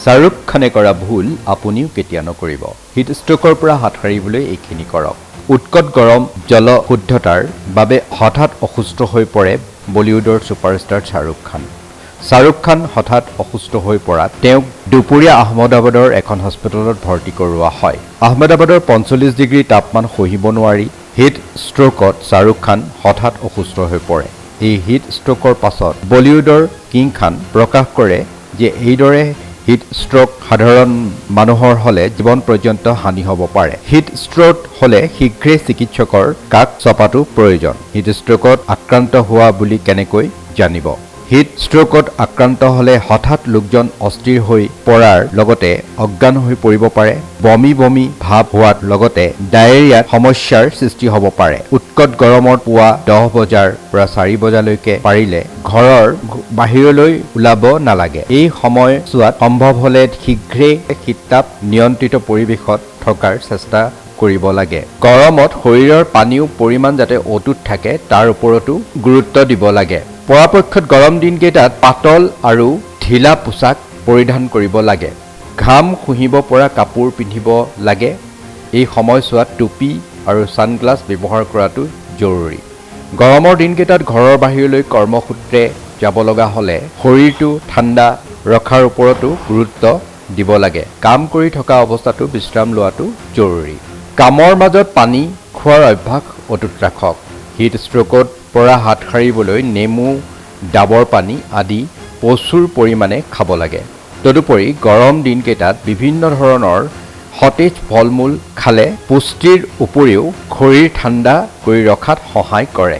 শ্বাহৰুখ খানে কৰা ভুল আপুনিও কেতিয়া নকৰিব। হিট ষ্ট্ৰোকৰ পৰা হাত সাৰিবলৈ এইখিনি কৰক। উৎকট গৰম জলশুদ্ধতাৰ বাবে হঠাৎ অসুস্থ হৈ পৰে বলিউডৰ ছুপাৰষ্টাৰ শ্বাহৰুখ খান। শ্বাহৰুখ খান হঠাৎ অসুস্থ হৈ পৰাত তেওঁক দুপৰীয়া আহমেদাবাদৰ এখন হস্পিটেলত ভৰ্তি কৰোৱা হয়। আহমেদাবাদৰ 45 ডিগ্ৰী তাপমান সহিব নোৱাৰি হিট ষ্ট্ৰোকত শ্বাহৰুখ খান হঠাৎ অসুস্থ হৈ পৰে। এই হিট ষ্ট্ৰোকৰ পাছত বলিউডৰ কিং খান প্ৰকাশ কৰে যে এইদৰে হিট ষ্ট্ৰোক সাধাৰণ মানুহৰ হলে জীৱন পৰ্যন্ত হানি হ'ব পাৰে। হিট ষ্ট্ৰোক হলে শীঘ্ৰে চিকিৎসকৰ কাষ চপাটো প্ৰয়োজন। হিট ষ্ট্ৰোকত আক্ৰান্ত হোৱা বুলি কেনেকৈ জানিব। হিট ষ্ট্ৰোকত আক্ৰান্ত হলে হঠাৎ লোকজন অস্থিৰ হৈ পৰাৰ লগতে অজ্ঞান হৈ পৰিব পাৰে। বমি বমি ভাৱ হোৱাৰ লগতে ডায়েৰিয়াত সমস্যাৰ সৃষ্টি হ'ব পাৰে। উৎকট গৰমত পুৱা 10 বজাৰ পৰা 4 বজালৈকে পাৰিলে ঘৰৰ বাহিৰলৈ ওলাব নালাগে। এই সময়ছোৱাত সম্ভৱ হলে শীঘ্ৰে শীততাপ নিয়ন্ত্ৰিত পৰিৱেশত থকাৰ চেষ্টা কৰিব লাগে। গৰমত শৰীৰৰ পানীও পৰিমাণ যাতে অটুট থাকে তাৰ ওপৰতো গুৰুত্ব দিব লাগে। পৰাপক্ষত গৰম দিনকেইটাত পাতল আৰু ঢিলা পোছাক পৰিধান কৰিব লাগে। ঘাম শুহিব পৰা কাপোৰ পিন্ধিব লাগে। এই সময়ছোৱাত টুপি আৰু ছানগ্লাছ ব্যৱহাৰ কৰাটো জৰুৰী। গৰমৰ দিনকেইটাত ঘৰৰ বাহিৰলৈ কৰ্মসূত্ৰে যাব লগা হ'লে শৰীৰটো ঠাণ্ডা ৰখাৰ ওপৰতো গুৰুত্ব দিব লাগে। কাম কৰি থকা অৱস্থাতো বিশ্ৰাম লোৱাটো জৰুৰী। কামৰ মাজত পানী খোৱাৰ অভ্যাস অটুট ৰাখক। হিট ষ্ট্ৰোকত পৰা হাত সাৰিবলৈ নেমু, ডাবৰ পানী আদি প্ৰচুৰ পৰিমাণে খাব লাগে। তদুপৰি গৰম দিনকেইটাত বিভিন্ন ধৰণৰ সতেজ ফল মূল খালে পুষ্টিৰ উপৰিও শৰীৰ ঠাণ্ডা কৰি ৰখাত সহায় কৰে।